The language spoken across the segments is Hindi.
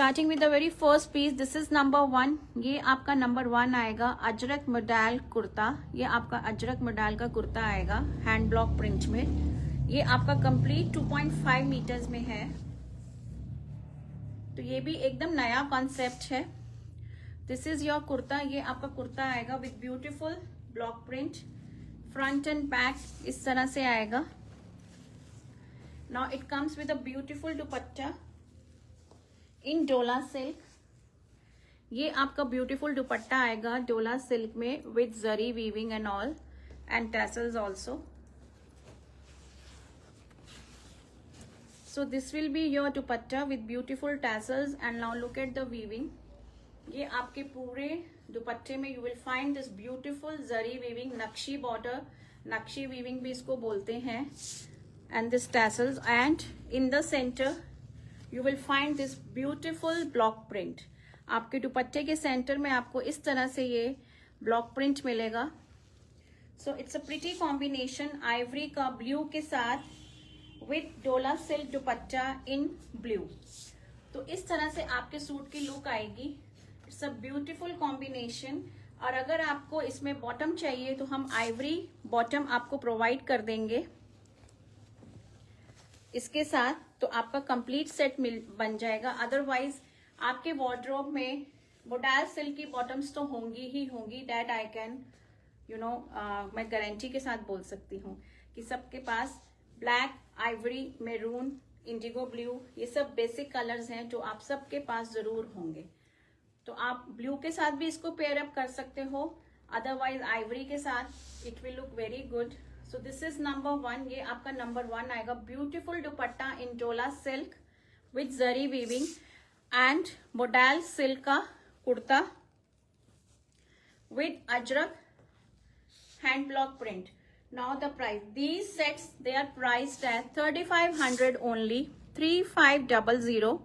Starting with the very first piece, this is number 1। ये आपका नंबर 1 आएगा अजरक मोडाल कुर्ता। ये आपका अजरक मोडाल का कुर्ता आएगा हैंड ब्लॉक प्रिंट में। ये आपका कंप्लीट 2.5 मीटर्स में है। तो ये भी एकदम नया कॉन्सेप्ट है। This is your kurta. ये आपका कुर्ता आएगा with beautiful block print, front and back इस तरह से आएगा। Now it comes with a beautiful dupatta in dola silk. ये आपका ब्यूटीफुल दुपट्टा आएगा डोला सिल्क में with zari weaving and all and tassels also. So this will be your dupatta with beautiful tassels and now look at the weaving. ये आपके पूरे दुपट्टे में you will find this beautiful zari weaving, nakshi border, नक्शी weaving भी इसको बोलते हैं, and this tassels and in the centre you will find this beautiful block print। आपके दुपट्टे के सेंटर में आपको इस तरह से ये ब्लॉक प्रिंट मिलेगा। सो it's a pretty combination Ivory का ब्लू के साथ विथ डोला सिल्क दुपट्टा इन ब्लू। तो इस तरह से आपके सूट की लुक आएगी। It's a beautiful combination. और अगर आपको इसमें बॉटम चाहिए तो हम आइवरी बॉटम आपको प्रोवाइड कर देंगे इसके साथ, तो आपका कंप्लीट सेट बन जाएगा। अदरवाइज आपके वार्डरोब में मोडाल सिल्क की बॉटम्स तो होंगी ही होंगी। दैट आई कैन मैं गारंटी के साथ बोल सकती हूँ कि सबके पास black, ivory, maroon, indigo blue, ये सब बेसिक कलर्स हैं जो आप सबके पास जरूर होंगे। तो आप ब्लू के साथ भी इसको पेयर अप कर सकते हो, अदरवाइज आइवरी के साथ it will look very good. So this is number 1। ये आपका नंबर 1 आएगा। Beautiful dupatta in dola silk with zari weaving and modal silk का kurta with ajrak hand block print. Now the price, these sets they are priced at 3500 only, 3500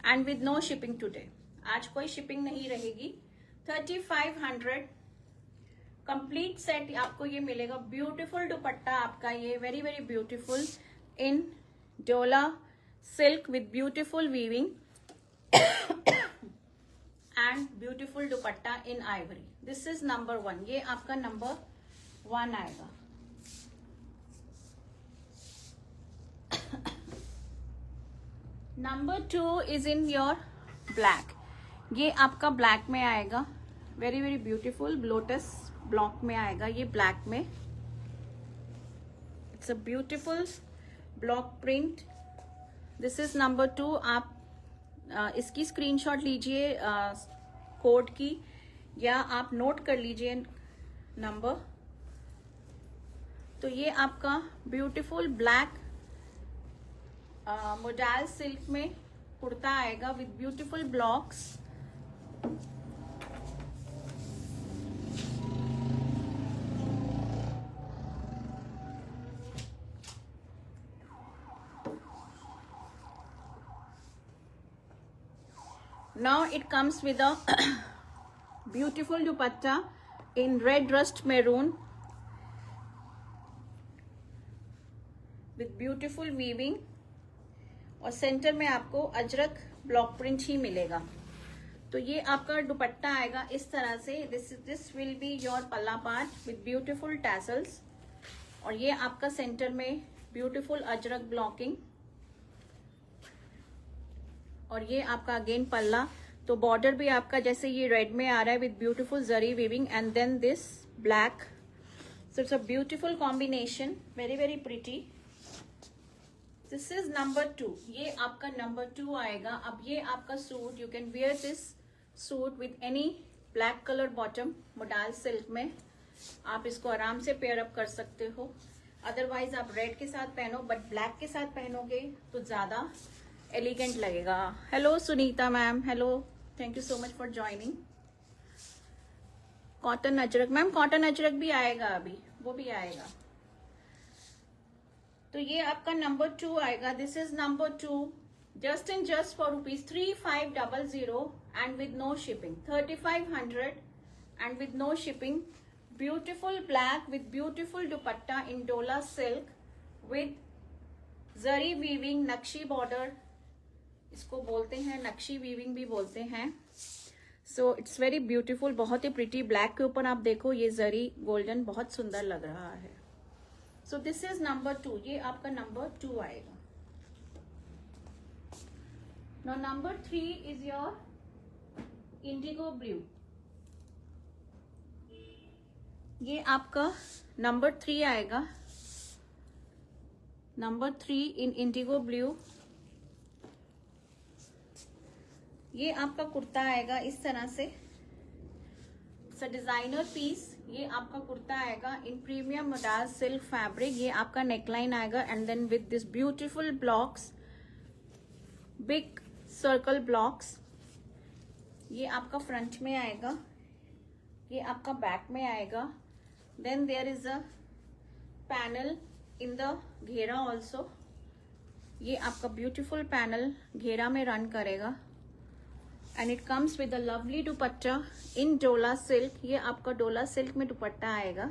and with no shipping today. आज कोई शिपिंग नहीं रहेगी। 3500 कंप्लीट सेट आपको ये मिलेगा। ब्यूटीफुल दुपट्टा आपका ये very very beautiful in dola silk with beautiful weaving and beautiful dupatta in Ivory. This is number 1। ये आपका नंबर 1 आएगा। Number 2 is in your black. ये आपका ब्लैक में आएगा। Very very beautiful lotus block में आएगा ये ब्लैक में। It's a beautiful block print. This is number 2। आप इसकी स्क्रीनशॉट लीजिए कोड की, या आप नोट कर लीजिए नंबर। तो ये आपका ब्यूटीफुल ब्लैक मोडाल सिल्क में कुर्ता आएगा with beautiful blocks. Now it comes with a beautiful dupatta in red rust maroon with beautiful weaving, और सेंटर में आपको अजरक ब्लॉक प्रिंट ही मिलेगा। तो ये आपका दुपट्टा आएगा इस तरह से। दिस विल बी योर पल्ला पार्ट विद ब्यूटीफुल टैसल्स, और ये आपका सेंटर में ब्यूटीफुल अजरक ब्लॉकिंग, और ये आपका अगेन पल्ला। तो बॉर्डर भी आपका जैसे ये रेड में आ रहा है with beautiful zari weaving and then this black. So it's a beautiful combination, very very pretty. This is number 2। ये आपका नंबर 2 आएगा। अब ये आपका suit, you can wear this suit with any black colour bottom modal silk में। आप इसको आराम से पेयर अप कर सकते हो। अदरवाइज आप रेड के साथ पहनो, बट ब्लैक के साथ पहनोगे तो ज्यादा एलिगेंट लगेगा। Hello Sunita ma'am, hello, thank you so much for joining. Cotton Ajrak ma'am, cotton Ajrak भी आएगा, अभी वो भी आएगा। तो ये आपका नंबर 2 आएगा। This is number 2 just and just for ₹3500 and with no shipping. 3500 and with no shipping. Beautiful black with beautiful dupatta in dola silk with zari weaving, nakshi border इसको बोलते हैं नक्शी वीविंग भी बोलते हैं। सो इट्स वेरी ब्यूटीफुल, बहुत ही प्रिटी। ब्लैक के ऊपर आप देखो ये जरी गोल्डन बहुत सुंदर लग रहा है। सो दिस इज नंबर 2, ये आपका नंबर 2 आएगा। Now number 3 is your Indigo blue. ये आपका नंबर 3 आएगा, नंबर 3 इन इंडिगो ब्लू। ये आपका कुर्ता आएगा इस तरह से, डिजाइनर पीस। ये आपका कुर्ता आएगा in premium Madras silk fabric. ये आपका नेकलाइन आएगा and then with this beautiful blocks, big circle blocks. ये आपका फ्रंट में आएगा, ये आपका बैक में आएगा। Then there is a panel in the ghera also. ये आपका ब्यूटीफुल पैनल घेरा में रन करेगा and it comes with a lovely dupatta in dola silk. ये आपका डोला सिल्क में दुपट्टा आएगा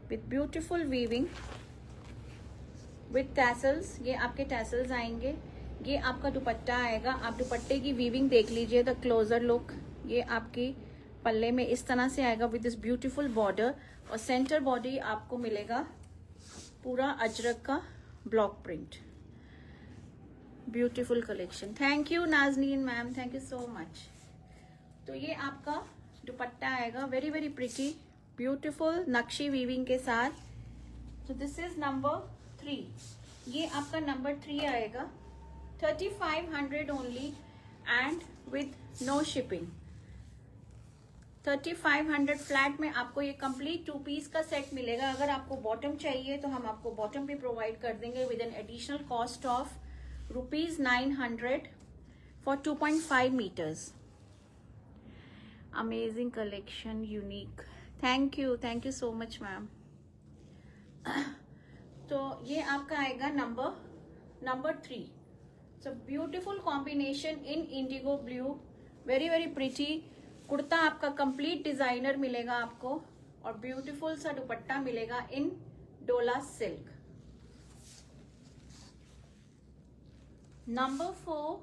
with beautiful weaving with tassels. ये आपके टैसल्स आएंगे। ये आपका दुपट्टा आएगा। आप दुपट्टे की वीविंग देख लीजिए, द क्लोजर लुक। ये आपकी पल्ले में इस तरह से आएगा विद दिस ब्यूटीफुल बॉर्डर, और सेंटर बॉडी आपको मिलेगा पूरा अजरक का block print. Beautiful collection. Thank you Nazneen ma'am, thank you so much. तो ये आपका दुपट्टा आएगा, very very pretty, beautiful nakshi weaving के साथ। तो दिस इज नंबर 3। ये आपका नंबर 3 आएगा, 3500 only and with no shipping. 3500 flat में आपको ये कंप्लीट 2 पीस का सेट मिलेगा। अगर आपको बॉटम चाहिए तो हम आपको बॉटम भी प्रोवाइड कर देंगे with an additional cost of ₹900 for 2.5 meters. Amazing collection, unique. Thank you so much ma'am. तो ये आपका आएगा number 3। So beautiful combination in indigo blue, very very pretty. Kurta आपका कंप्लीट डिजाइनर मिलेगा आपको, और ब्यूटीफुल सा दुपट्टा मिलेगा इन डोला सिल्क। नंबर 4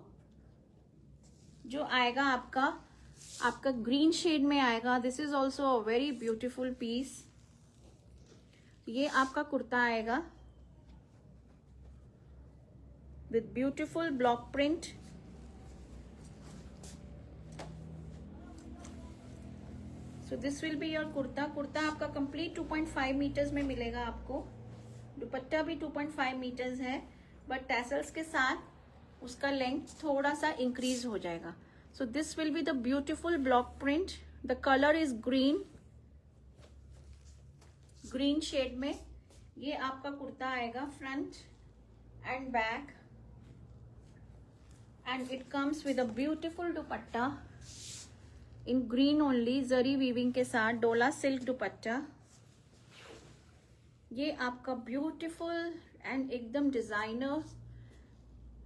जो आएगा आपका ग्रीन शेड में आएगा। This is also a very beautiful piece. ये आपका कुर्ता आएगा with beautiful block print. So this will be your kurta. Kurta आपका कंप्लीट 2.5 मीटर्स में मिलेगा आपको। दुपट्टा भी 2.5 मीटर्स है, बट टैसल्स के साथ उसका लेंथ थोड़ा सा इंक्रीज हो जाएगा। So this will be the beautiful block print. The colour is green shade में। ये आपका कुर्ता आएगा front and back, and it comes with a beautiful dupatta in green only, zari weaving के साथ, डोला सिल्क दुपट्टा। ये आपका ब्यूटीफुल एंड एकदम डिजाइनर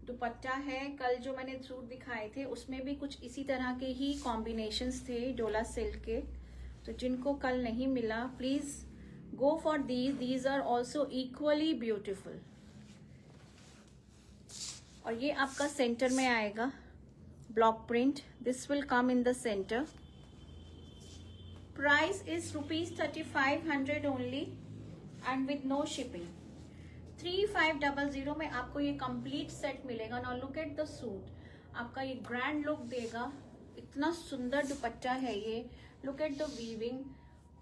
दुपट्टा है। कल जो मैंने सूट दिखाए थे उसमें भी कुछ इसी तरह के ही कॉम्बिनेशंस थे डोला सिल्क के। तो जिनको कल नहीं मिला, please go for these are also equally beautiful. और ये आपका सेंटर में आएगा block print. This will come in the centre. Price is ₹3500 only and with no shipping. 3500 में आपको ये कंप्लीट सेट मिलेगा। Now look at the suit. आपका ये ग्रैंड लुक देगा। इतना सुंदर दुपट्टा है ये। लुक एट द वीविंग,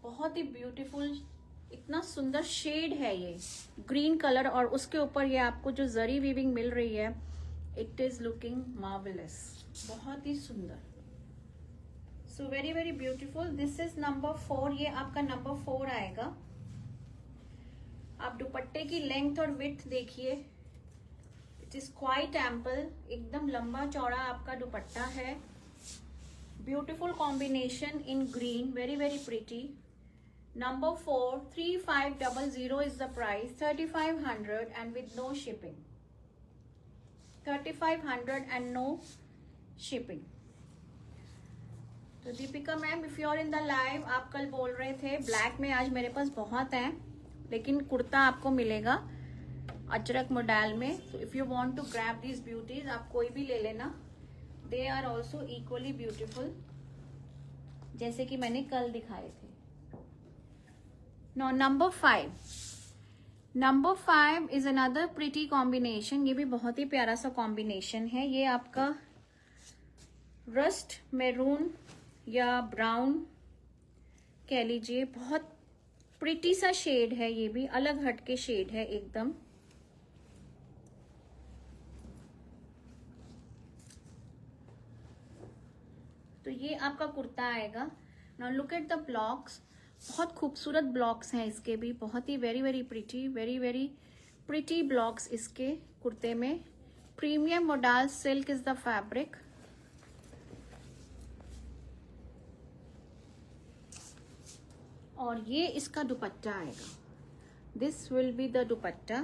बहुत ही ब्यूटीफुल, इतना सुंदर शेड है ये ग्रीन कलर, और उसके ऊपर ये आपको जो जरी वीविंग मिल रही है, इट इज लुकिंग मार्वेलस, बहुत ही सुंदर। So very very beautiful. This is number 4। ये आपका नंबर 4 आएगा। आप दुपट्टे की लेंथ और विड्थ देखिए, इट इज क्वाइट एम्पल, एकदम लंबा चौड़ा आपका दुपट्टा है। Beautiful combination in green, very very pretty. Number 4, 3500 is the price, 3500 and with no shipping. 3500 and no shipping. तो Deepika ma'am, if you are in the live, आप कल बोल रहे थे ब्लैक में, आज मेरे पास बहुत है, लेकिन कुर्ता आपको मिलेगा अजरक मॉडल में। तो if you want to grab these beauties, आप कोई भी ले लेना, they are also equally beautiful, जैसे कि मैंने कल दिखाए थे। Now number 5 is another pretty combination. ये भी बहुत ही प्यारा सा कॉम्बिनेशन है। ये आपका रस्ट मैरून या ब्राउन कह लीजिए, बहुत प्रिटी सा शेड है। ये भी अलग हटके शेड है एकदम। तो ये आपका कुर्ता आएगा। Now look at the blocks, बहुत खूबसूरत ब्लॉक्स हैं इसके भी, बहुत ही very very pretty, very very pretty blocks इसके कुर्ते में। Premium model silk is the fabric. और ये इसका दुपट्टा आएगा। This will be the dupatta,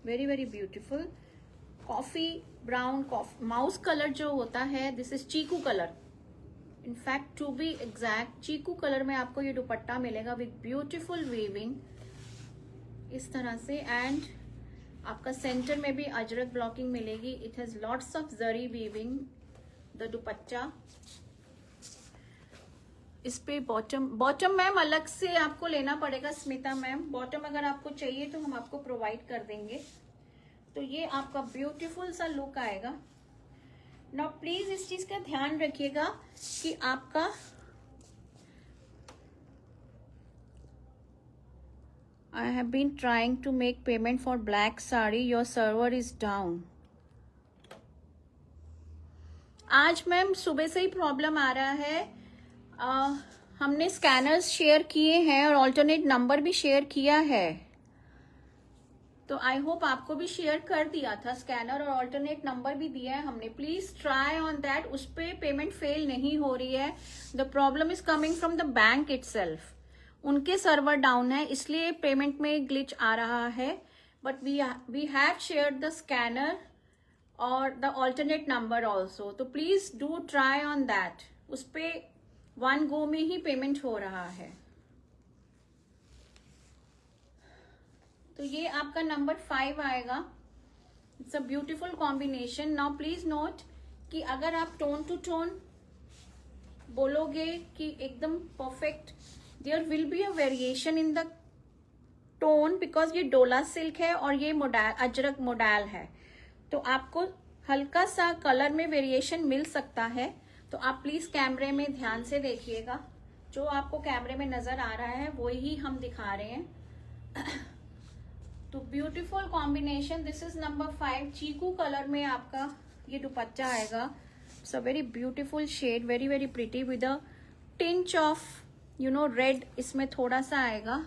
very very beautiful. Coffee brown, mouse colour जो होता है, this is chikoo colour. In fact to be exact chikoo colour में आपको ये दुपट्टा मिलेगा विद ब्यूटीफुल वीविंग इस तरह से। एंड आपका सेंटर में भी अजरक ब्लॉकिंग मिलेगी। It has lots of zari weaving the दुपट्टा। इस पे बॉटम मैम अलग से आपको लेना पड़ेगा स्मिता मैम। बॉटम अगर आपको चाहिए तो हम आपको प्रोवाइड कर देंगे। तो ये आपका ब्यूटीफुल सा लुक आएगा। नाउ प्लीज इस चीज का ध्यान रखिएगा कि आपका I have been trying to make payment for black sari, your server is down। आज मैम सुबह से ही प्रॉब्लम आ रहा है। हमने स्कैनर्स शेयर किए हैं और ऑल्टरनेट नंबर भी शेयर किया है। तो आई होप आपको भी शेयर कर दिया था स्कैनर और ऑल्टरनेट नंबर भी दिया है हमने। Please try on that. उस पर पेमेंट फेल नहीं हो रही है। The problem is coming from the bank itself. उनके सर्वर डाउन है, इसलिए पेमेंट में ग्लिच आ रहा है। But we have shared the scanner और द ऑल्टरनेट नंबर ऑल्सो। तो please do try on that. उस पर वन गो में ही पेमेंट हो रहा है। तो ये आपका नंबर 5 आएगा। It's a beautiful combination. Now please note कि अगर आप टोन टू टोन बोलोगे कि एकदम perfect, there will be a variation in the tone, because ये डोला सिल्क है और ये मॉडल अजरक मॉडल है। तो आपको हल्का सा कलर में वेरिएशन मिल सकता है। तो आप प्लीज कैमरे में ध्यान से देखिएगा। जो आपको कैमरे में नजर आ रहा है वही हम दिखा रहे हैं। तो beautiful combination. This is number 5। चीकू कलर में आपका ये दुपट्टा आएगा। It's a very beautiful shade, very very pretty with a tinge of red इसमें थोड़ा सा आएगा।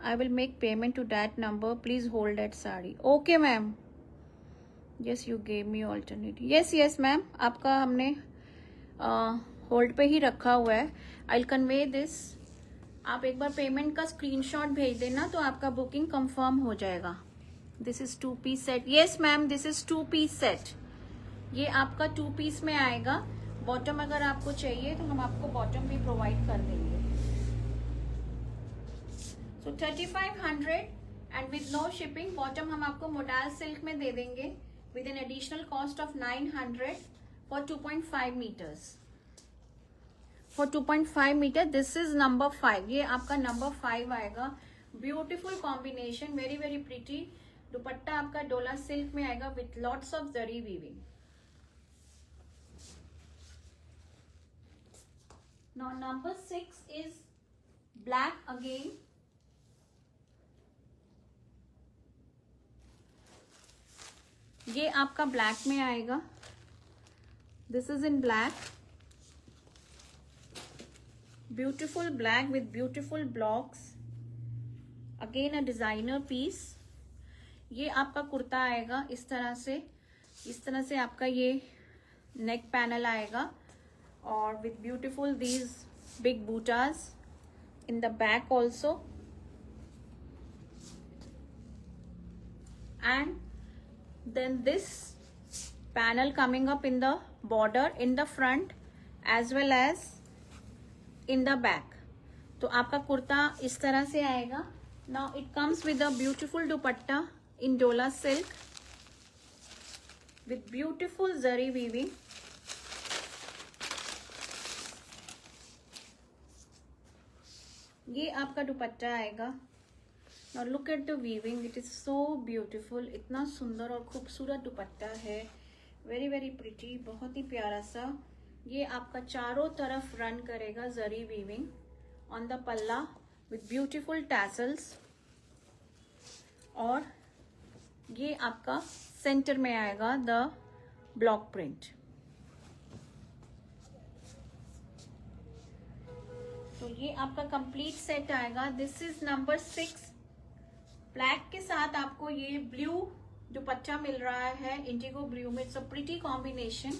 I will make payment to that number, please hold that sari. Okay ma'am, yes you gave me alternate. Yes ma'am, आपका हमने होल्ड पे ही रखा हुआ है। I will convey this. आप एक बार पेमेंट का स्क्रीनशॉट भेज देना तो आपका बुकिंग कंफर्म हो जाएगा। This is 2 piece set. Yes ma'am, this is 2 piece set. ये आपका 2 पीस में आएगा। बॉटम अगर आपको चाहिए तो हम आपको बॉटम भी प्रोवाइड कर देंगे। So 3500 and with no shipping. Bottom हम आपको मॉडल सिल्क में दे देंगे with an additional cost of 900 for 2.5 meters. For 2.5 meter this is number 5। ये आपका नंबर 5 आएगा। Beautiful combination, very very pretty. Dupatta आपका डोला सिल्क में आएगा with lots of zari weaving. Now number 6 is black again. ये आपका ब्लैक में आएगा। This is in black, beautiful black with beautiful blocks, again a designer piece. ये आपका कुर्ता आएगा इस तरह से आपका ये नेक पैनल आएगा और with beautiful these big bootas in the back also. And then this panel coming up in the border in the front as well as in the back। तो आपका कुर्ता इस तरह से आएगा। Now it comes with a beautiful dupatta in Dola silk with beautiful zari weaving. ये आपका दुपट्टा आएगा. Now look at the weaving, it is so beautiful. इतना सुंदर और खूबसूरत दुपट्टा है. वेरी वेरी प्रिटी, बहुत ही प्यारा सा. ये आपका चारों तरफ रन करेगा जरी वीविंग ऑन द पल्ला विथ ब्यूटीफुल टैसल्स. और ये आपका सेंटर में आएगा द ब्लॉक प्रिंट. तो ये आपका कंप्लीट सेट आएगा. This is number 6. ब्लैक के साथ आपको ये ब्लू दुपट्टा मिल रहा है इंडिगो ब्लू में. It's a pretty combination,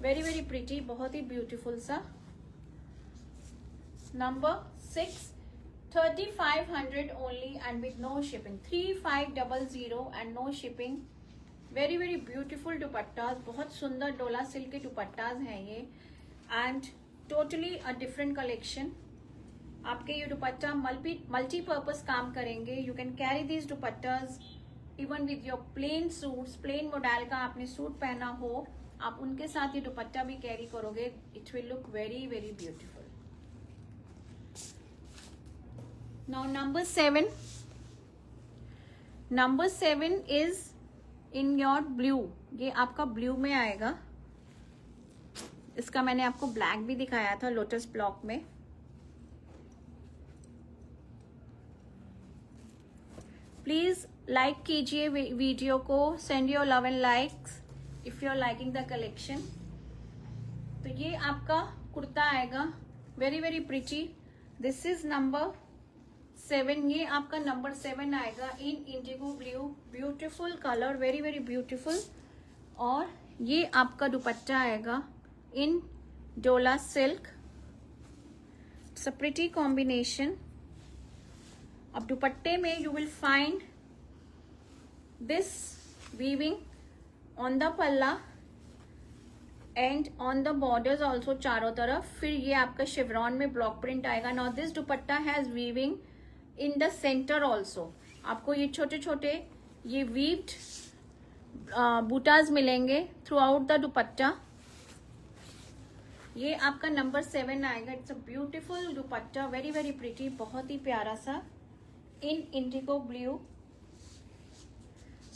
very very pretty, बहुत ही ब्यूटीफुल सा. Number 6, 3500 only and with no shipping. 3500 and no shipping. Very very beautiful dupattas, बहुत सुंदर डोला सिल्क के दुपट्टाज हैं ये. And totally a different collection. आपके ये दुपट्टा मल्टीपर्पज काम करेंगे. You can carry these dupattas even with your plain suits. Plain model का आपने सूट पहना हो, आप उनके साथ ये दुपट्टा भी कैरी करोगे. It will look very very beautiful. Now number 7. Number 7 is in your blue. ये आपका ब्लू में आएगा. इसका मैंने आपको ब्लैक भी दिखाया था लोटस ब्लॉक में. प्लीज लाइक कीजिए वीडियो को. Send your love and likes if you are liking the collection. तो ये आपका कुर्ता आएगा, very very pretty. This is number 7. ये आपका नंबर 7 आएगा in indigo blue. Beautiful colour, very very beautiful. और ये आपका दुपट्टा आएगा in dola silk. It's a pretty combination. अब दुपट्टे में you will find this weaving on the पल्ला and on the borders also चारों तरफ. फिर ये आपका शिवरॉन में ब्लॉक प्रिंट आएगा. Now this dupatta has weaving in the centre also. आपको ये छोटे छोटे ये वीव्ड बूटाज मिलेंगे थ्रू आउट द दुपट्टा. ये आपका नंबर 7 आएगा. It's a beautiful dupatta, very very pretty, बहुत ही प्यारा सा in indigo blue.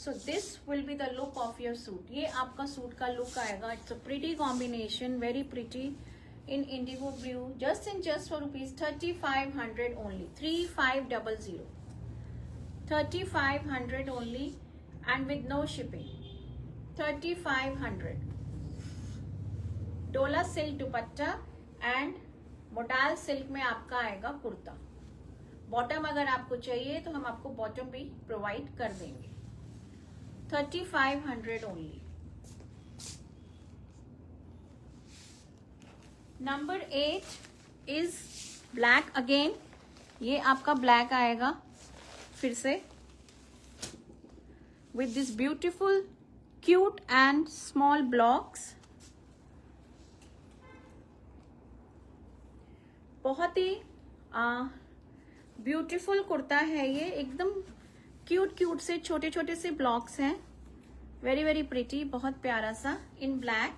So this will be the look of your suit. ये आपका सूट का लुक आएगा. It's a pretty combination, very pretty in indigo blue. Just for rupees 3500 only. 3500. 3500 only and with no shipping. 3500. डोला silk dupatta and modal silk में आपका आएगा कुर्ता. बॉटम अगर आपको चाहिए तो हम आपको बॉटम भी प्रोवाइड कर देंगे. 3500 only. Number 8 is black again. ये आपका ब्लैक आएगा फिर से with this beautiful cute and small blocks. बहुत ही ब्यूटीफुल कुर्ता है ये. एकदम क्यूट क्यूट से छोटे छोटे से ब्लॉक्स हैं. वेरी वेरी प्रिटी, बहुत प्यारा सा in black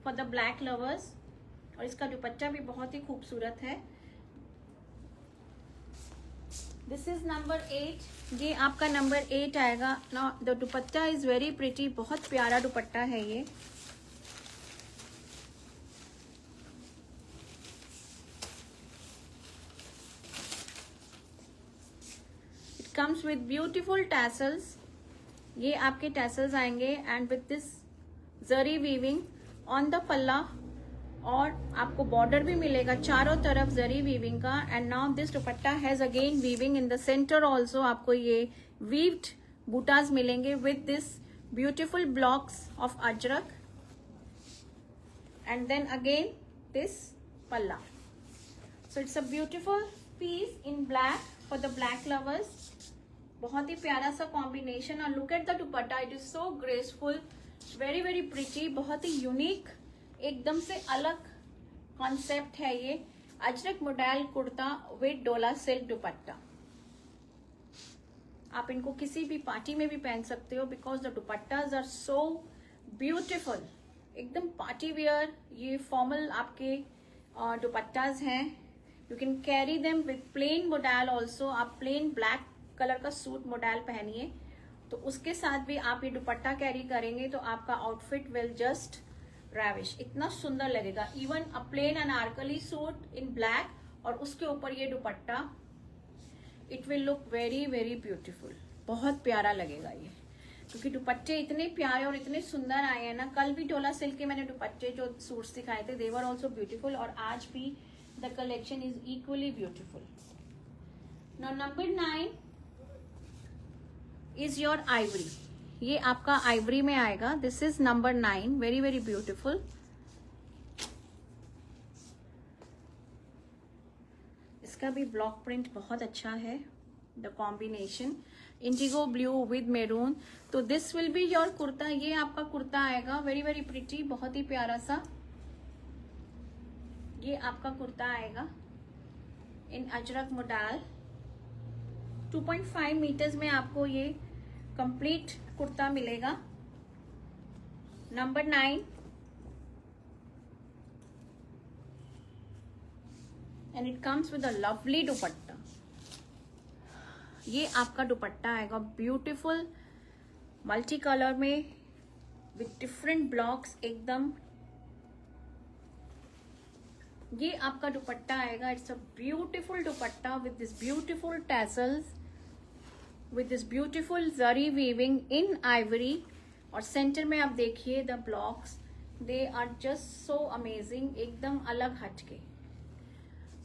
for the black lovers. और इसका दुपट्टा भी बहुत ही खूबसूरत है. This is number 8. ये आपका नंबर 8 आएगा. Now the dupatta is very pretty, बहुत प्यारा दुपट्टा है ये. comes with beautiful tassels. ये आपके tassels आएंगे and with this zari weaving on the पल्ला. और आपको बॉर्डर भी मिलेगा चारों तरफ जरी वीविंग का. And now this dupatta has again weaving in the centre also. आपको ये वीव्ड बूटाज मिलेंगे with this beautiful blocks of ajrak. And then again this palla. So it's a beautiful piece in black for the black lovers. बहुत ही प्यारा सा कॉम्बिनेशन. और look at the dupatta, it is so graceful, very very pretty, बहुत ही यूनिक, एकदम से अलग कॉन्सेप्ट है ये. Ajrak model kurta with dola silk दुपट्टा. आप इनको किसी भी पार्टी में भी पहन सकते हो because the dupattas are so beautiful, एकदम पार्टी वेयर। ये फॉर्मल आपके दुपट्टाज हैं। You can carry them with plain modal also. आप प्लेन ब्लैक कलर का सूट मोडाल पहनिए तो उसके साथ भी आप ये दुपट्टा कैरी करेंगे तो आपका आउटफिट विल जस्ट रैविश, इतना सुंदर लगेगा। Even a plain Anarkali suit in black और उसके ऊपर ये dupatta, it will look very very beautiful. बहुत प्यारा लगेगा ये, क्योंकि दुपट्टे इतने प्यारे और इतने सुंदर आए हैं ना। कल भी डोला सिल्क के मैंने दुपट्टे जो सूट्स दिखाए थे, दे वर ऑल्सो ब्यूटीफुल, और आज भी the collection is equally beautiful. Now number 9 is your ivory. ये आपका आइवरी में आएगा। This is number 9, very very beautiful. इसका भी ब्लॉक प्रिंट बहुत अच्छा है। The combination indigo blue with maroon. तो this will be your kurta. ये आपका कुर्ता आएगा, वेरी वेरी प्रिटी, बहुत ही प्यारा सा। ये आपका कुर्ता आएगा इन अजरक मोडाल। 2.5 मीटर्स में आपको ये कंप्लीट कुर्ता मिलेगा। Number 9 and it comes with a lovely dupatta. ये आपका दुपट्टा आएगा ब्यूटीफुल मल्टी कलर में विद डिफरेंट ब्लॉक्स एकदम। ये आपका दुपट्टा आएगा। It's a beautiful dupatta with this beautiful tassels, with this beautiful zari weaving in ivory. और सेंटर में आप देखिए the blocks, they are just so amazing, एकदम अलग हटके।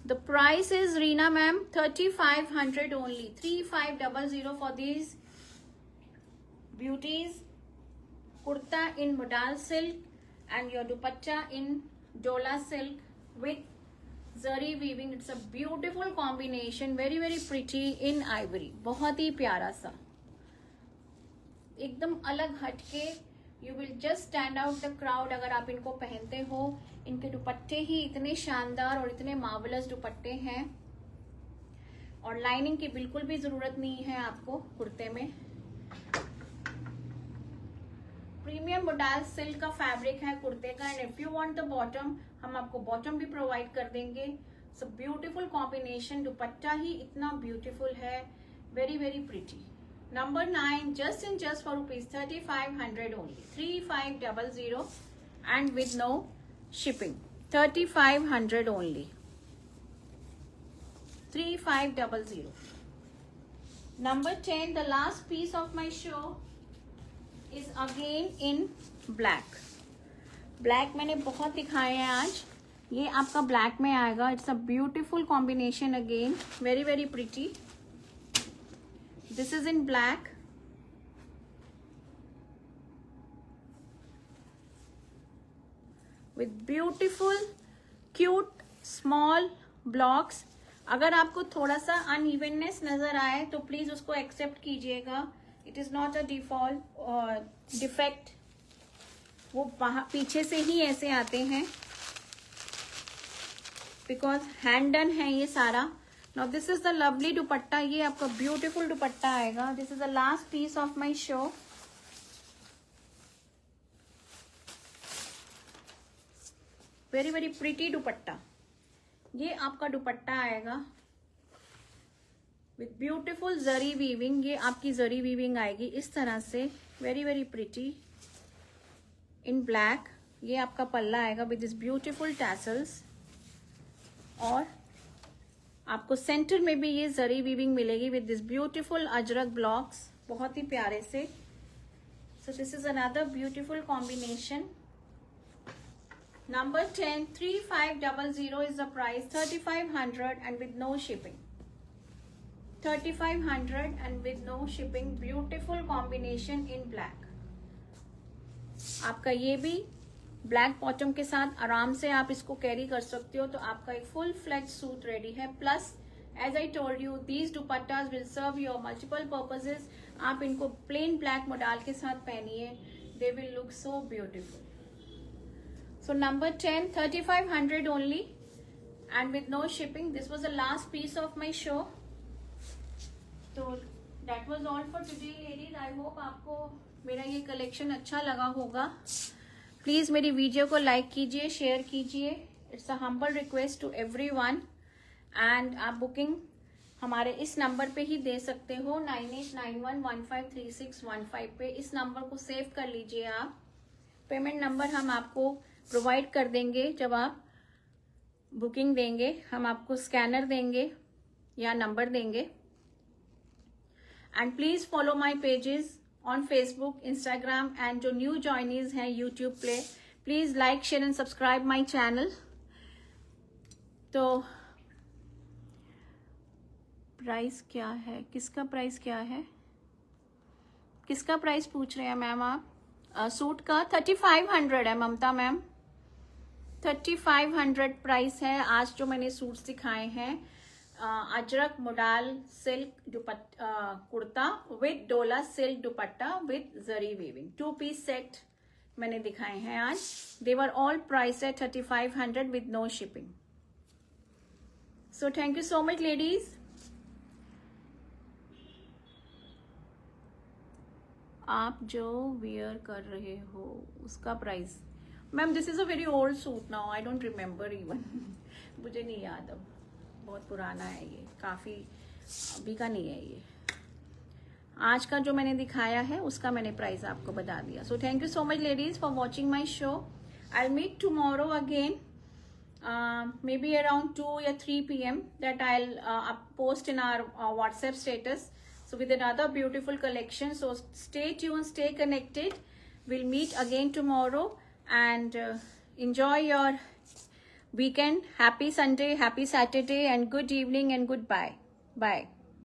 The price is Reena ma'am 3500 only, 3500 for these beauties. Kurta in modal silk and your dupatta in dola silk with zari weaving. It's a beautiful combination, very very pretty in ivory. बहुत ही प्यारा सा, एकदम अलग हटके। You will just stand out the crowd अगर आप इनको पहनते हो। इनके दुपट्टे ही इतने शानदार और इतने मार्वलस दुपट्टे हैं, और लाइनिंग की बिल्कुल भी जरूरत नहीं है आपको कुर्ते में। प्रीमियम मोडाल सिल्क का फैब्रिक है कुर्ते का। And if you want the bottom, हम आपको बॉटम भी प्रोवाइड कर देंगे। सो ब्यूटीफुल कॉम्बिनेशन, दुपट्टा ही इतना ब्यूटीफुल है, very very pretty. Number 9 just for rupees 3500 only, 3500 and with no shipping. 3500 only, 3500। Number 10, the last piece of my show is again in black. Black मैंने बहुत दिखाए हैं आज। ये आपका ब्लैक में आएगा। It's a beautiful combination again, very very pretty. This is in black. With beautiful cute small blocks. अगर आपको थोड़ा सा अनइवननेस नजर आए तो प्लीज उसको एक्सेप्ट कीजिएगा। It is not a default defect, वो पीछे से ही ऐसे आते हैं बिकॉज हैंड डन है ये सारा। Now this is the lovely dupatta. ये आपका ब्यूटीफुल दुपट्टा आएगा। This is the last piece of my show. Very very pretty dupatta. ये आपका दुपट्टा आएगा विथ ब्यूटीफुल जरी वीविंग। ये आपकी जरी वीविंग आएगी इस तरह से, वेरी वेरी प्रिटी इन ब्लैक। ये आपका पल्ला आएगा विद दिस ब्यूटीफुल टैसल्स, और आपको सेंटर में भी ये जरी वीविंग मिलेगी with this beautiful Ajrak blocks, बहुत ही प्यारे से। So this is another beautiful combination. Number 10, 3500 is the price, 3500 and with no shipping. 3500 and with no shipping. Beautiful combination in black. आपका ये भी ब्लैक बॉटम के साथ आराम से आप इसको कैरी कर सकते हो, तो आपका एक फुल फ्लेज सूट रेडी है। Plus as I told you, these dupattas will serve your multiple purposes. आप इनको प्लेन ब्लैक मोडाल के साथ पहनिए, they will look so beautiful. So number 10, 3500 only and with no shipping. This was the last piece of my show. So that was all for today ladies. I hope आपको मेरा ये कलेक्शन अच्छा लगा होगा. प्लीज मेरी वीडियो को लाइक कीजिए, शेयर कीजिए. It's a humble request to everyone. And आप बुकिंग हमारे इस नंबर पे ही दे सकते हो, 9891153615 पे. इस नंबर को सेव कर लीजिए आप. पेमेंट नंबर हम आपको प्रोवाइड कर देंगे. जब आप बुकिंग देंगे हम आपको स्कैनर देंगे या नंबर देंगे. And please follow my pages on Facebook, Instagram and जो न्यू जॉइनीज हैं यूट्यूब पे, please like, share and subscribe my channel. तो प्राइस क्या है, किसका प्राइस क्या है, किसका प्राइस पूछ रहे हैं मैम आप? सूट का 3500 है ममता मैम. 3500 प्राइस है. आज जो मैंने सूट्स दिखाए हैं, ajrak modal silk kurta with dola silk dupatta with zari weaving 2 piece set मैंने दिखाए हैं आज. They were all price at 3500 with no shipping. So thank you so much ladies. आप जो वियर कर रहे हो उसका price ma'am, this is a very old suit now, I don't remember even. मुझे नहीं याद अब, बहुत पुराना है ये, काफ़ी अभी का नहीं है ये. आज का जो मैंने दिखाया है उसका मैंने प्राइस आपको बता दिया. So thank you so much ladies for watching my show. I will meet tomorrow again, maybe around 2 या 3 PM that I'll post in our WhatsApp status. So with another beautiful collection. So stay tuned, stay connected. We'll meet again tomorrow and enjoy your weekend. Happy Sunday, happy Saturday and good evening and goodbye. Bye.